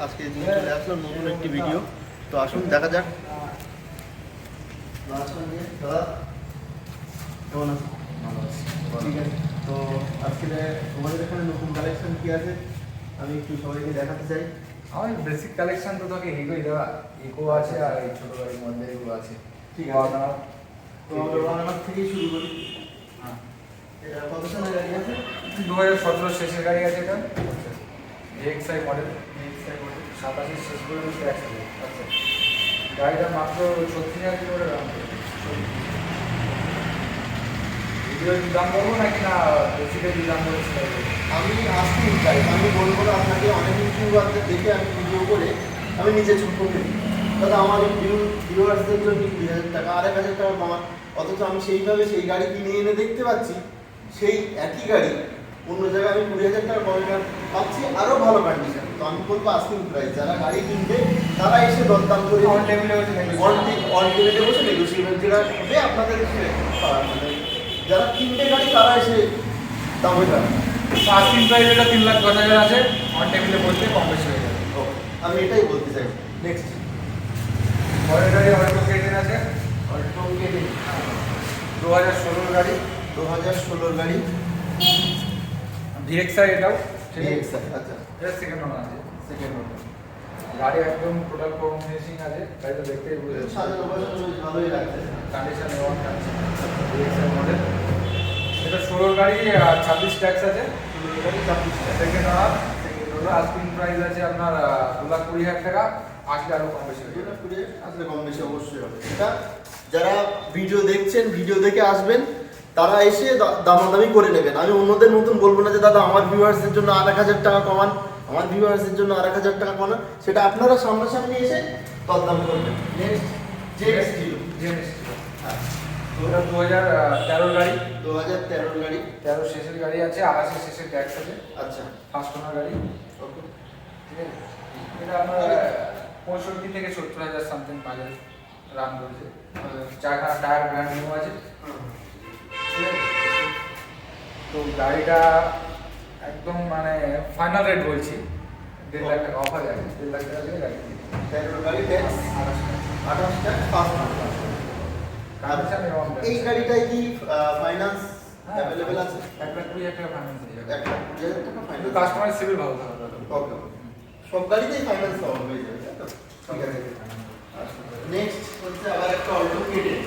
আজকে চলে আসলো নতুন একটি ভিডিও। তো আসুন দেখা যাক। দাদা কেমন আছো? ঠিক আছে। তো আজকে তোমাদের এখানে নতুন কালেকশন কি আছে আমি একটু সবাইকে দেখাতে চাই। আমার বেসিক কালেকশন তো তোকে ইকোই দেওয়া, ইকো আছে আর এই ছোট গাড়ির মধ্যে এগুলো আছে। ঠিক আছে, তো আমরা রানার থেকেই শুরু করি। হ্যাঁ, এটা কত সালের গাড়ি আছে? 2017 শেষের গাড়ি আছে এটা, এক্সআই মডেল, 27 শেষ করে ট্যাক্স আছে। আচ্ছা, গাড়িটা মাত্র 36,000 কিলোমিটার রান করে। ভিডিওর দাম বলবো নাকি না বেসিকের দাম বলেছিল? আমি আসতেই চাই, আমি বলবো না আপনাকে। অনেক ইউটিউবারদের দেখে আমি ভিডিও করে আমি নিজে ছোট করে দিই, দাদা আমার ভিউয়ার্সদের জন্য 20,000 টাকা 1,000 টাকা কমান। অথচ আমি সেইভাবে সেই গাড়ি কিনে এনে দেখতে পাচ্ছি সেই একই গাড়ি অন্য জায়গায় আমি 20,000 টাকা কমে পাচ্ছি, আরও ভালো কন্ডিশন। তো আমি বলবো আস্কিং প্রাইস, যারা গাড়ি কিনবে তারা এসে দরদাম করে অন টেবিলে বসে নেগোসিয়েবল যেটা হবে আপনাদের মানে যারা কিনবে গাড়ি তারা এসে দামে যাবে। আস্কিং প্রাইস এটা 3,10,000 আছে, অন টেবিলে বসলে কম বেশি হয়ে যাবে। আমি এটাই বলতে চাই। নেক্সট পরের গাড়ি অল্টো কেটেন আছে, অল্টো কেটেন 2016 গাড়ি, 2016 গাড়ি, ভিএক্সআই এটাও। VXI। আচ্ছা, এটা সেকেন্ড ওনার আছে। Second one. গাড়ি একদম টোটাল কম ফিনিশিং আছে, গাড়িটা দেখতেই বুঝে যাচ্ছে। সাজানো গোছানো বেশ ভালোই লাগছে। কন্ডিশন এবং ভিএক্সআই মডেল। এটা 16 গাড়ি আর 26 ট্যাক্স আছে। সেকেন্ড ওনার, আস্কিং প্রাইস আছে আপনার 2,20,000 টাকা, আসলে আরও কম বেশি হয়ে যাবে। আসলে কম বেশি অবশ্যই হবে। এটা যারা ভিডিও দেখছেন, ভিডিও দেখে আসবেন, তারা এসে দামাদামি করে নেবেন। আমি অন্যদের নতুন বলবো না যে দাদা আমার ভিউয়ার্সদের জন্য 1,000 টাকা কমান, আমার ভিউয়ার্সদের জন্য 1,000 টাকা কমান। সেটা আপনারা সামনাসামনি এসে দরদাম করবেন। Next JX zero. হ্যাঁ, ওটা 2013 গাড়ি, 2013 গাড়ি। 13 শেষের গাড়ি আছে, 28 শেষের ট্যাক্স আছে। আচ্ছা, ফার্স্ট ওনার গাড়ি। ওকে। ঠিক আছে, এটা আপনার 65 থেকে 70,000 সামথিং মাইলেজ রান করেছে। চারখানা টায়ার ব্র্যান্ড নিউ আছে। ঠিক আছে, তো গাড়িটা একদম মানে ফাইনাল রেট বলছি 1.5 লাখ টাকা অফার আছে। 1.5 লাখ টাকা দিয়ে গাড়ি 13 গাড়ি ট্যাক্স 28টা ফার্স্ট ওনার। কন্ডিশন এবং এই গাড়িটায় কি ফাইন্যান্স অ্যাভেলেবেল আছে? 1,20,000 টাকা ফাইন্যান্স হয়ে যাবে। 1,20,000 টাকা কিন্তু ফাইন্যান্স। কাস্টমারের সিভিল ভালো থাকবে। ওকে, সব গাড়িতেই ফাইন্যান্স কভার হয়ে যাবে, তাই তো? ঠিক আছে। নেক্সট হচ্ছে আবার একটা অল্টো কেটেন।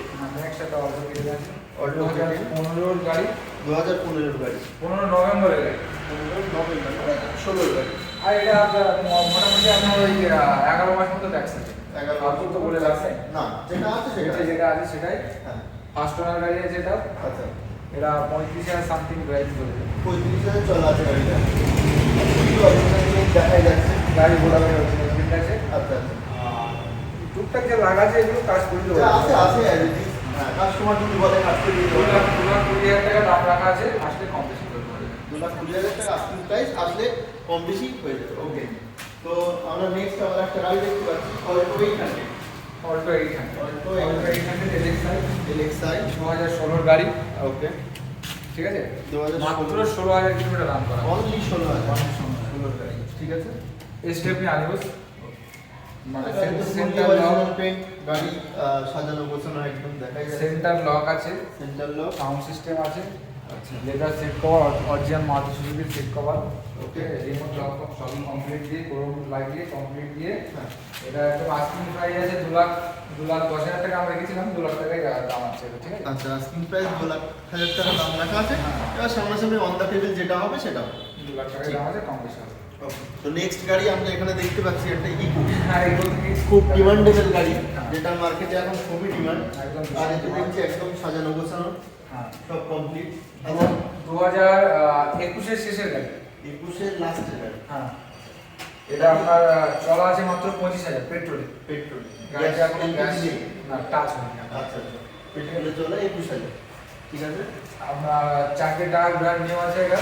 নেক্সট একটা অল্টো কেটে আছে, অল্টো কেটেন 2015 গাড়ি, 2015 গাড়ি, 15 নভেম্বরের গাড়ি। 15 নভেম্বর মানে 16 গাড়ি। আর এটা আপনার মোটামুটি আপনার ওই 11 মাস মতো ট্যাক্স আছে। 11 ফালতু তো বলে লাগছে না, যেটা আছে সেটা। যেটা আছে সেটাই। হ্যাঁ, ফার্স্ট ওনার গাড়ি আছে এটা। আচ্ছা। এটা 35,000 সামথিং প্রাইস বলেছে। 35,000 চলা আছে গাড়িটা। একটু অরিজিনাল দেখাই যাচ্ছে। গাড়ি ঘোড়া গাড়ি অরিজিনাল আছে। আচ্ছা আচ্ছা। টুকটাক যে লাগা আছে এগুলো কাজ করে দেবো। যা আছে আছে as it is। হ্যাঁ, কাস্টমার যদি বলে কাজ করে দিতে হবে। 2,20,000 টাকা দাম রাখা আছে, আসলে কম বেশি করে দেবো। 2,20,000 টাকা আস্কিং প্রাইস, আসলে কম বেশি হয়ে যাবে। ওকে, তো আমরা নেক্সট আবার একটা গাড়ি দেখতে পাচ্ছি Alto 800। Alto 800, Alto Alto 800 LXI, 2016 গাড়ি। ওকে, ঠিক আছে, 2016 মাত্র 16,000 কিলোমিটার রান করা। অনলি 16,000। 16 গাড়ি। ঠিক আছে। স্টেপনি আনিবস, মানে সেন্টার সেন্টার লক, পেন্ট, গাড়ি সাজানো গোছানো একদম দেখাই যাচ্ছে। সেন্টার লক আছে, সেন্টার লক। সাউন্ড সিস্টেম আছে, আচ্ছা, leather seat cover, original Maruti সুজুকির seat cover. Okay. Remote lock সবই কমপ্লিট দিয়ে, কোরম লাগিয়ে কমপ্লিট দিয়ে। হ্যাঁ, এটা একদম আস্কিং প্রাইস আছে 2,10,000 টাকা আমরা রেখেছিলাম, 2,00,000 টাকায় দাম আছে এটা। ঠিক আছে, আচ্ছা, আস্কিং প্রাইস 2,00,000 টাকা দাম রাখা আছে। এবার সামনাসামনি অন দ্য টেবিল যেটা হবে সেটা হবে। 2,00,000 টাকায় দাম আছে, কম বেশি হবে। ওকে, তো নেক্সট গাড়ি আমরা এখানে দেখতে পাচ্ছি একটা ইকো। হ্যাঁ, এগুলো থেকে খুব ডিমান্ডেবল গাড়ি, যেটা মার্কেটে এখন খুবই ডিমান্ড। একদম আর এতে দেখছি একদম সাজানো গোছানো, হ্যাঁ, সব কমপ্লিট। এবং 2021 শেষের গাড়ি। 21 লাস্টের গাড়ি। হ্যাঁ, এটা আপনার চলা আছে মাত্র 25,000 পেট্রোলে। পেট্রোল গাড়িটা এখন গ্যাস না টাচ হয়নি। আচ্ছা, পেট্রোলে চলে 21,000। ঠিক আছে। আপনার চারটে টায়ার ব্র্যান্ড নিউ আছে এটা।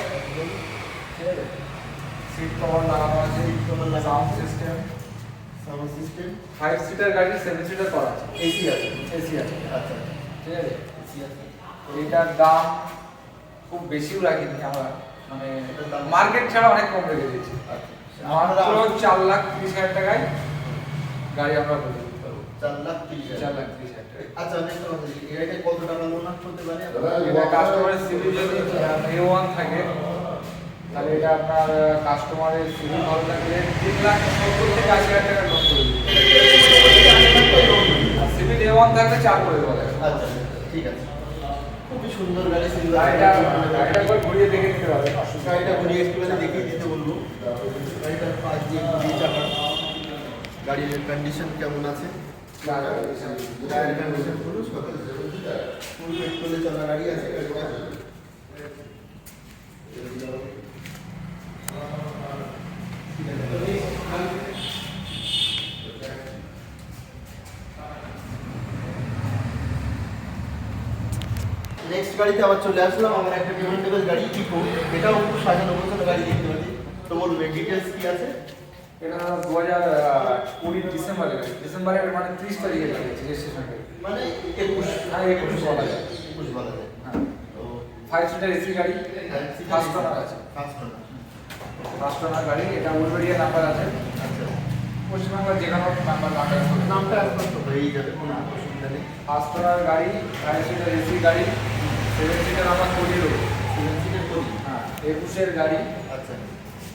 ঠিক আছে, সিট কভার লাগানো আছে, sound system, sound system. 5 seater গাড়ি 7 সিটার করা আছে, এসি আছে। এসি আছে। আচ্ছা, ঠিক আছে, এসি আছে। এটার দাম খুব বেশিও রাখিনি আমরা, মানে এটার দাম মার্কেট ছাড়া অনেক কম রেখে দিয়েছি। আচ্ছা, মাত্র 4,30,000 টাকায় গাড়ি আমরা বলে দিতে পারবো। 4,30,000। 4,30,000 টাকা। আচ্ছা আমি একটা কথা বলি, এটা কত টাকা লোন করতে পারে? এটা কাস্টমারের সিভিল যদি A1 থাকে তাহলে এটা আপনার কাস্টমারের সিভিল ভালো থাকলে 3,70,000 থেকে 80,000 টাকা লোন করে দিবে। সিভিল A1 থাকলে 4 করে বলে। আচ্ছা ঠিক আছে, খুবই সুন্দর গাড়ি। গাড়িটা একবার ঘুরিয়ে দেখে নিতে পারবে। গাড়িটা ঘুরিয়ে একটুখানি দেখিয়ে দিতে বলবো। গাড়িটার পাশ দিয়ে ঘুরিয়ে চাকা, গাড়ির কন্ডিশন কেমন আছে, টায়ার কন্ডিশন পুরো সকাল ফুল পেট্রোলে চলা গাড়ি আছে গাড়িটা। নেক্সট গাড়িতে আবার চলে আসলাম, আমার একটা ডিমান্ডেবল গাড়ি ইকো। এটাও খুব সাজানো গোছানো গাড়ি দেখতে পাচ্ছি। তো বলবে ডিটেলস কি আছে? এটা 2020 ডিসেম্বরের মানে 30 তারিখে লাগিয়েছে রেজিস্ট্রেশন। মানে 21, হ্যাঁ 21 বলা যায়। 21 বলা যায়। হ্যাঁ তো 5 সিটার এসি গাড়ি, ফার্স্ট ওনার আছে। ফার্স্ট ওনার গাড়ি, এটা উলবেড়িয়া নাম্বার আছে। আচ্ছা, পশ্চিমবাংলার যে কোনো নাম্বার কাটার হবে। নামটা স্পষ্ট হয়েই যাবে, কোনো অসুবিধা নেই। ফার্স্ট ওনার গাড়ি, 5 সিটার এসি গাড়ি, 7 সিটার আমার কোটি রয়েছে। 7 সিটের করি। হ্যাঁ 21 গাড়ি, আচ্ছা,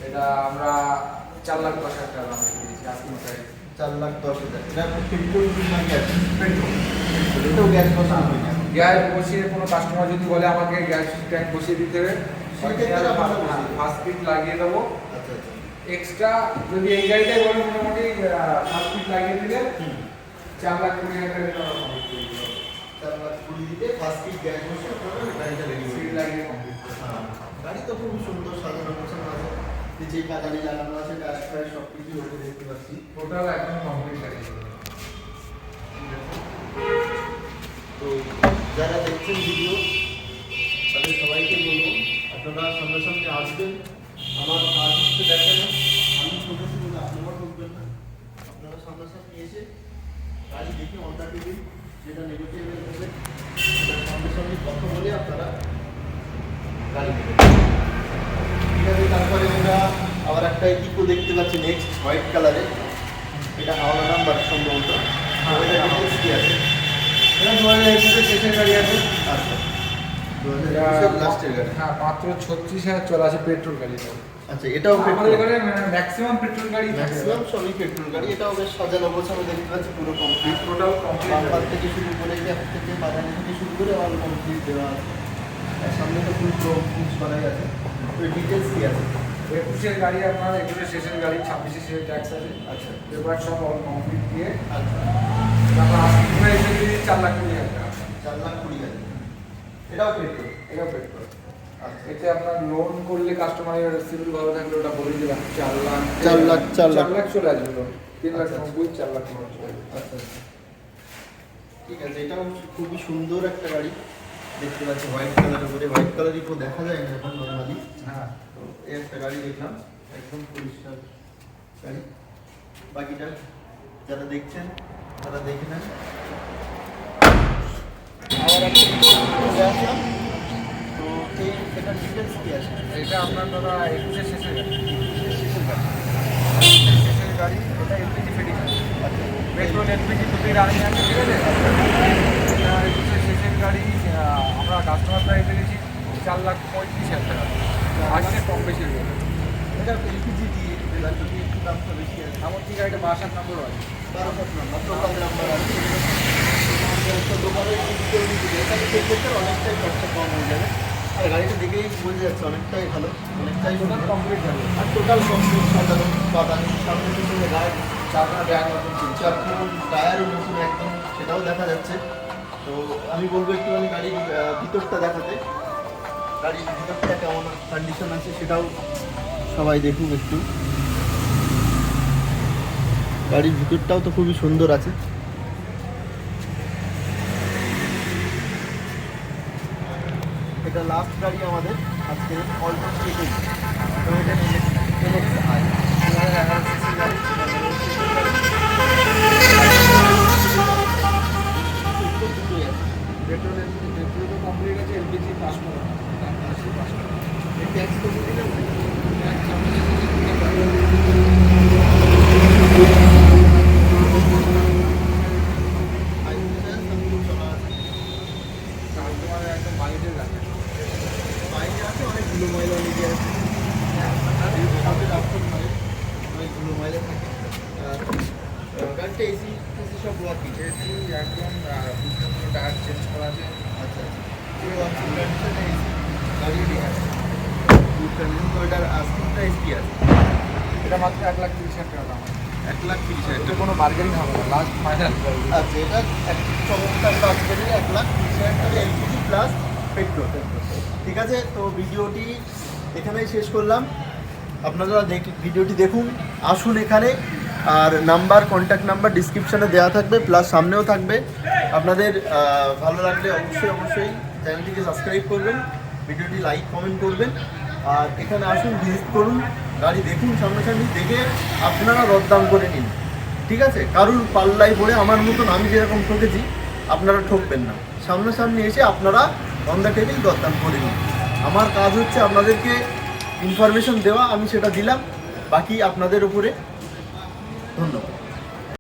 এটা আমরা 4,10,000 টাকা দাম দিয়েছি আজকে প্রাইস। 4,10,000। এটা পেট্রোল না গ্যাস? পেট্রোল। এটাও গ্যাস বসানো হয় না? গ্যাস বসিয়ে কোনো কাস্টমার যদি বলে আমাকে গ্যাস ট্যাঙ্ক বসিয়ে দিতে হবে, সেক্ষেত্রে আপনারা বসিয়ে দিন। ফার্স্ট ফিট লাগিয়ে দেবো। আচ্ছা আচ্ছা। এক্সট্রা যদি এই গাড়িটাই বলে মোটামুটি ফার্স্ট ফিট লাগিয়ে দিলে 4,20,000 টাকা দিতে হবে। 4,20,000 দিতে ফার্স্ট ফিট গ্যাস বসে আপনারা গাড়িটা রেডি ফিট লাগিয়ে কমপ্লিট করে। গাড়ি তো খুব সুন্দর সাজানো গোছানো আছে। যে কাদানি লাগানো আছে, কাজ প্রায় সব কিছু ওকে দেখতে পাচ্ছি। টোটাল একদম কমপ্লিট লাগিয়ে দেবো। তো যারা দেখছেন ভিডিও, তাদের সবাইকে বলবো আপনারা সঙ্গে সঙ্গে আসবেন। আমার আর্টিস্টকে দেখেন, আমি ঠকেছি বলে আপনারা ঠকবেন না। আপনারা সামনে সামনে এসে গাড়ি দেখে অর্ডার দিন, যেটা নেগোটিয়েবল হবে সেটা সঙ্গে সঙ্গে কথা বলে আপনারা গাড়ি দেবেন। ঠিক আছে, তারপরে আমরা আবার একটা ইকো দেখতে পাচ্ছি নেক্সট, হোয়াইট কালারে। এটা হাওড়া নাম্বার সম্ভবত। এটা ডিটেলস কি আছে? এটা 2021 শেষের গাড়ি আছে। আচ্ছা, 2021 লাস্টের গাড়ি। হ্যাঁ মাত্র 36,000 চলা আছে পেট্রোল গাড়ি। আচ্ছা, এটাও আমাদের পেট্রোল। এখানে ম্যাক্সিমাম পেট্রোল গাড়ি ম্যাক্সিমাম সবই পেট্রোল গাড়ি। এটাও বেশ সাজানো গোছানো দেখতে পাচ্ছি, পুরো কমপ্লিট। Total complete. বাম্পার থেকে শুরু করে গ্যাপ থেকে বাদানি থেকে শুরু করে অল কমপ্লিট দেওয়া আছে। আর সামনে তো ফুল ফিক্স করাই আছে। তো ডিটেলস কি আছে? 21 গাড়ি আপনার 21 শেষের গাড়ি, 26 শেষের ট্যাক্স আছে। আচ্ছা পেপার সব অল কমপ্লিট দিয়ে আচ্ছা, তারপর আস্কিং প্রাইস দিয়ে 4,20,000 টাকা। 4,20,000। এটাও পেট্রোল। এটা পেট্রোল। আচ্ছা, এতে আপনার লোন করলে কাস্টমারের সিভিল ভালো থাকলে ওটা বলে দিলাম 4 লাখ 4 লাখ 4 লাখ চলে আসবে লোন। 3,90,000 4 লাখ চলে আসবে। আচ্ছা আচ্ছা। ঠিক আছে, এটাও খুবই সুন্দর একটা গাড়ি দেখতে পাচ্ছি, হোয়াইট কালারের উপরে। হোয়াইট কালারই তো দেখা যায় না এখন নর্মালি। হ্যাঁ তো এই একটা গাড়ি দেখলাম, একদম পরিষ্কার গাড়ি। বাকিটা যারা দেখছেন তারা দেখে নেন। আবার একটা আসলাম। তো এটা ডিটেলস কি আছে? এটা আপনার দাদা 21 শেষের গাড়ি। শেষের গাড়ি। শেষের গাড়ি, এটা এলপিজি ফিটিং আছে। আচ্ছা, পেট্রোল এলপিজি দুটোই রানিং আছে, ঠিক আছে? এটা 21 শেষের গাড়ি, আমরা কাস্টমার প্রাইস দিয়েছি 4,35,000 টাকা। আসছে কম বেশি হয়ে যাবে। এটা এলপিজি দিয়ে এবার যদি একটু দামটা বেশি আছে। এমনকি গাড়িটা 62 নম্বর আছে। 12 নম্বর টোটাল নাম্বার আছে। দোকানের এখানে সেক্ষেত্রে অনেকটাই খরচা কম হয়ে যাবে। আর গাড়িটা দেখেই বোঝা যাচ্ছে অনেকটাই ভালো, অনেকটাই টোটাল সুন্দর। কমপ্লিট যাবে। আর টোটাল কমপ্লিট সাজানো বাদানি, সামনে পিছনে গাড়ি, চারখানা ব্যাগ নতুন কিনছে। চারখানা টায়ারও নতুন একদম, সেটাও দেখা যাচ্ছে। তো আমি বলবো একটুখানি গাড়ির ভিতরটা দেখাতে। গাড়ির ভিতরটা কেমন কন্ডিশন আছে সেটাও সবাই দেখুন একটু। গাড়ির ভিতরটাও তো খুবই সুন্দর আছে। এটা লাস্ট গাড়ি আমাদের আজকে অল্টো স্টেজে। তো এটা NXi 2011 সিসি গাড়ি। পেট্রোল পেট্রোল তো কমপ্লিট আছে, এলপিজি 5 নম্বর। এই ট্যাক্স তো দিলাম। এক ধুলো ময়লা লেগে আছে, সামনে রাস্তার ধারে অনেক ধুলো ময়লা থাকে। গাড়িটা এসি টেসি সব ওয়ার্কিং? এসি একদম পুরো টায়ার চেঞ্জ করা আছে। আচ্ছা আচ্ছা, পুরো ওয়ার্কিং কন্ডিশনে এসি গাড়ি ঠিক আছে, গুড কন্ডিশন। তো এটার আস্কিং প্রাইস কি আছে? এটা মাত্র 1,30,000 টাকা দাম। 1,30,000 এটা টাকা। কোনো বার্গেনিং হবে না, লাস্ট ফাইনাল। আচ্ছা, এটা এক চমৎকার কাজ করে 1,30,000 টাকা এলপিজি প্লাস পেট্রোল। ঠিক আছে, তো ভিডিওটি এখানেই শেষ করলাম। আপনারা ভিডিওটি দেখুন, আসুন এখানে। আর নাম্বার, কন্ট্যাক্ট নাম্বার ডিসক্রিপশানে দেওয়া থাকবে, প্লাস সামনেও থাকবে। আপনাদের ভালো লাগলে অবশ্যই চ্যানেলটিকে সাবস্ক্রাইব করবেন, ভিডিওটি লাইক কমেন্ট করবেন। আর এখানে আসুন, ভিজিট করুন, গাড়ি দেখুন, সামনাসামনি দেখে আপনারা দরদাম করে নিন। ঠিক আছে, কারুর পাল্লায় পড়ে আমার মতন আমি যেরকম ঠকেছি আপনারা ঠকবেন না। সামনাসামনি এসে আপনারা অন দ্য টেবিল দরদাম করে নিন। আমার কাজ হচ্ছে আপনাদেরকে ইনফরমেশন দেওয়া, আমি সেটা দিলাম, বাকি আপনাদের উপরে। ধন্যবাদ।